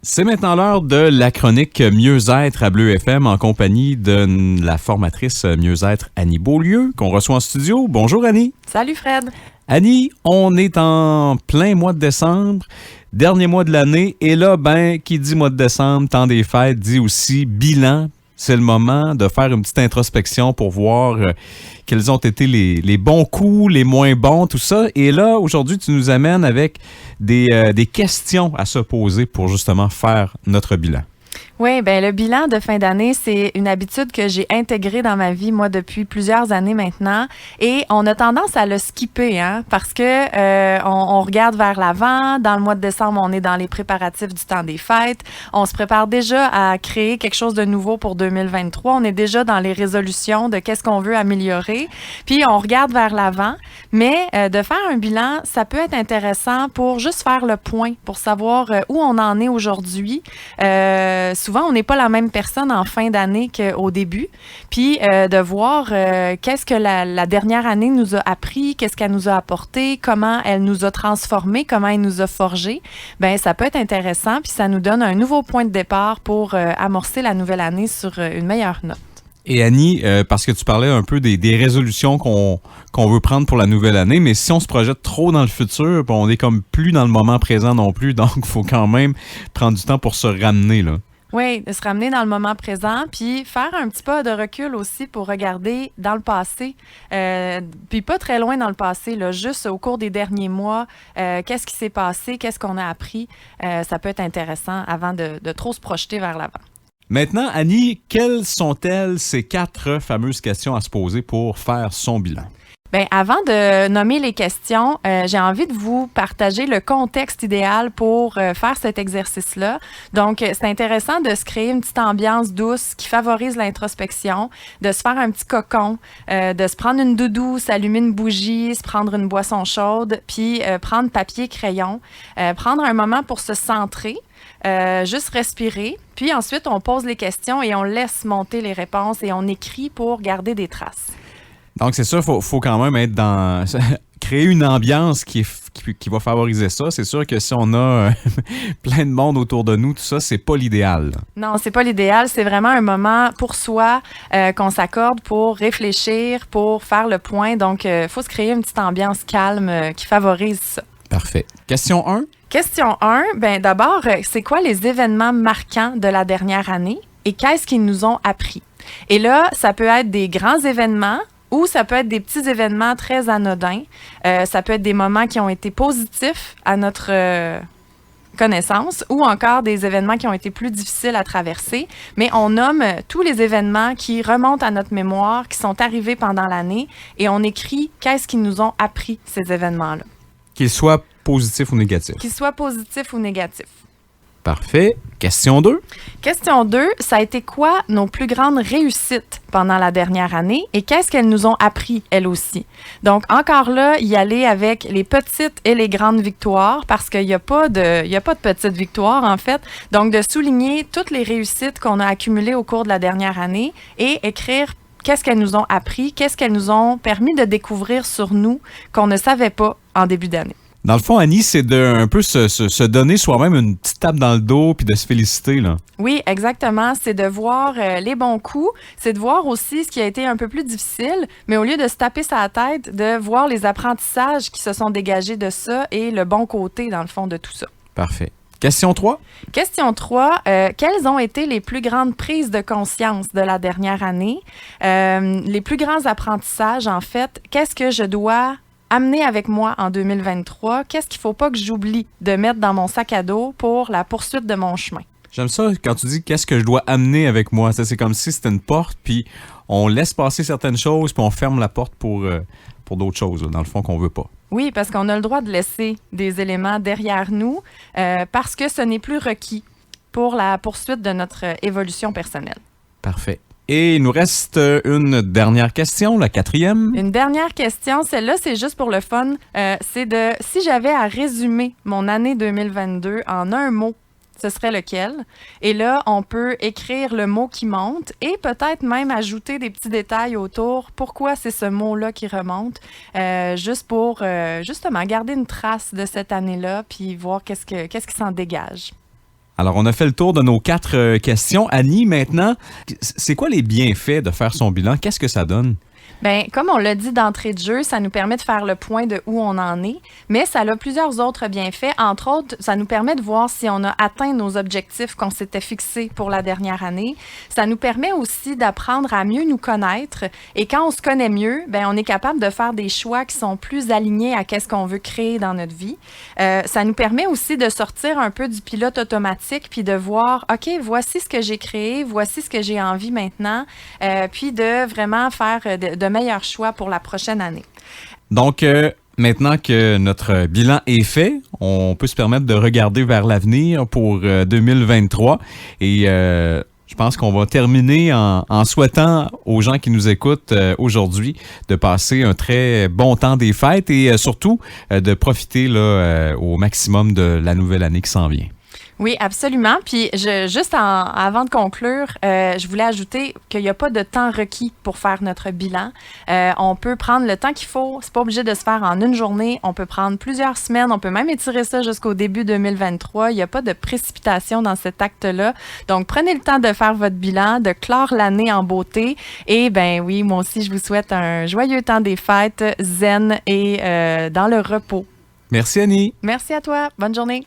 C'est maintenant l'heure de la chronique Mieux-être à Bleu FM en compagnie de la formatrice Mieux-être Annie Beaulieu qu'on reçoit en studio. Bonjour Annie. Salut Fred. Annie, on est en plein mois de décembre, dernier mois de l'année, et là, qui dit mois de décembre, temps des fêtes, dit aussi bilan. C'est le moment de faire une petite introspection pour voir quels ont été les bons coups, les moins bons, tout ça. Et là, aujourd'hui, tu nous amènes avec des questions à se poser pour justement faire notre bilan. Oui, bien le bilan de fin d'année, c'est une habitude que j'ai intégrée dans ma vie, moi, depuis plusieurs années maintenant. Et on a tendance à le skipper, hein, parce que on regarde vers l'avant. Dans le mois de décembre, on est dans les préparatifs du temps des fêtes. On se prépare déjà à créer quelque chose de nouveau pour 2023. On est déjà dans les résolutions de qu'est-ce qu'on veut améliorer. Puis, on regarde vers l'avant. Mais de faire un bilan, ça peut être intéressant pour juste faire le point, pour savoir où on en est aujourd'hui. Souvent, on n'est pas la même personne en fin d'année qu'au début. Puis, de voir qu'est-ce que la dernière année nous a appris, qu'est-ce qu'elle nous a apporté, comment elle nous a transformés, comment elle nous a forgés, bien, ça peut être intéressant. Puis, ça nous donne un nouveau point de départ pour amorcer la nouvelle année sur une meilleure note. Et Annie, parce que tu parlais un peu des résolutions qu'on veut prendre pour la nouvelle année, mais si on se projette trop dans le futur, on est comme plus dans le moment présent non plus, donc il faut quand même prendre du temps pour se ramener, là. Oui, de se ramener dans le moment présent, puis faire un petit pas de recul aussi pour regarder dans le passé, puis pas très loin dans le passé, là, juste au cours des derniers mois, qu'est-ce qui s'est passé, qu'est-ce qu'on a appris, ça peut être intéressant avant de trop se projeter vers l'avant. Maintenant, Annie, quelles sont-elles ces 4 fameuses questions à se poser pour faire son bilan? Bien, avant de nommer les questions, j'ai envie de vous partager le contexte idéal pour faire cet exercice-là. Donc, c'est intéressant de se créer une petite ambiance douce qui favorise l'introspection, de se faire un petit cocon, de se prendre une doudoune, s'allumer une bougie, se prendre une boisson chaude, puis prendre papier, crayon, prendre un moment pour se centrer. Juste respirer, puis ensuite on pose les questions et on laisse monter les réponses et on écrit pour garder des traces. Donc c'est sûr, faut quand même être dans créer une ambiance qui va favoriser ça. C'est sûr que si on a plein de monde autour de nous, tout ça, c'est pas l'idéal. Non, c'est pas l'idéal. C'est vraiment un moment pour soi qu'on s'accorde pour réfléchir, pour faire le point. Donc, faut se créer une petite ambiance calme qui favorise ça. Parfait. Question 1. Question 1, bien d'abord, c'est quoi les événements marquants de la dernière année et qu'est-ce qu'ils nous ont appris? Et là, ça peut être des grands événements ou ça peut être des petits événements très anodins. Ça peut être des moments qui ont été positifs à notre connaissance ou encore des événements qui ont été plus difficiles à traverser. Mais on nomme tous les événements qui remontent à notre mémoire, qui sont arrivés pendant l'année et on écrit qu'est-ce qu'ils nous ont appris, ces événements-là. Qu'ils soient positifs ou négatifs. Qu'ils soient positifs ou négatifs. Parfait. Question 2. Question 2, ça a été quoi nos plus grandes réussites pendant la dernière année et qu'est-ce qu'elles nous ont appris, elles aussi? Donc, encore là, y aller avec les petites et les grandes victoires parce qu'il n'y a pas de petites victoires, en fait. Donc, de souligner toutes les réussites qu'on a accumulées au cours de la dernière année et écrire qu'est-ce qu'elles nous ont appris, qu'est-ce qu'elles nous ont permis de découvrir sur nous qu'on ne savait pas en début d'année. Dans le fond, Annie, c'est de un peu se donner soi-même une petite tape dans le dos puis de se féliciter, là. Oui, exactement. C'est de voir les bons coups. C'est de voir aussi ce qui a été un peu plus difficile, mais au lieu de se taper sa tête, de voir les apprentissages qui se sont dégagés de ça et le bon côté, dans le fond, de tout ça. Parfait. Question 3. Question 3. Quelles ont été les plus grandes prises de conscience de la dernière année? Les plus grands apprentissages, en fait, qu'est-ce que je dois amener avec moi en 2023? Qu'est-ce qu'il ne faut pas que j'oublie de mettre dans mon sac à dos pour la poursuite de mon chemin? J'aime ça quand tu dis qu'est-ce que je dois amener avec moi. Ça, c'est comme si c'était une porte, puis on laisse passer certaines choses, puis on ferme la porte pour d'autres choses, là, dans le fond, qu'on veut pas. Oui, parce qu'on a le droit de laisser des éléments derrière nous parce que ce n'est plus requis pour la poursuite de notre évolution personnelle. Parfait. Et il nous reste une dernière question, la 4e. Une dernière question, celle-là, c'est juste pour le fun. C'est de si j'avais à résumer mon année 2022 en un mot, ce serait lequel? Et là, on peut écrire le mot qui monte et peut-être même ajouter des petits détails autour. Pourquoi c'est ce mot-là qui remonte? Juste pour, justement, garder une trace de cette année-là puis voir qu'est-ce qui s'en dégage. Alors, on a fait le tour de nos 4 questions. Annie, maintenant, c'est quoi les bienfaits de faire son bilan? Qu'est-ce que ça donne? Bien, comme on l'a dit d'entrée de jeu, ça nous permet de faire le point de où on en est, mais ça a plusieurs autres bienfaits. Entre autres, ça nous permet de voir si on a atteint nos objectifs qu'on s'était fixés pour la dernière année. Ça nous permet aussi d'apprendre à mieux nous connaître. Et quand on se connaît mieux, bien, on est capable de faire des choix qui sont plus alignés à ce qu'on veut créer dans notre vie. Ça nous permet aussi de sortir un peu du pilote automatique puis de voir, OK, voici ce que j'ai créé, voici ce que j'ai envie maintenant, puis de vraiment faire de meilleurs choix pour la prochaine année. Donc, maintenant que notre bilan est fait, on peut se permettre de regarder vers l'avenir pour 2023. Et je pense qu'on va terminer en souhaitant aux gens qui nous écoutent aujourd'hui de passer un très bon temps des fêtes et surtout de profiter là, au maximum de la nouvelle année qui s'en vient. Oui, absolument. Puis, avant de conclure, je voulais ajouter qu'il n'y a pas de temps requis pour faire notre bilan. On peut prendre le temps qu'il faut. C'est pas obligé de se faire en une journée. On peut prendre plusieurs semaines. On peut même étirer ça jusqu'au début 2023. Il n'y a pas de précipitation dans cet acte-là. Donc, prenez le temps de faire votre bilan, de clore l'année en beauté. Et ben oui, moi aussi, je vous souhaite un joyeux temps des fêtes, zen et dans le repos. Merci, Annie. Merci à toi. Bonne journée.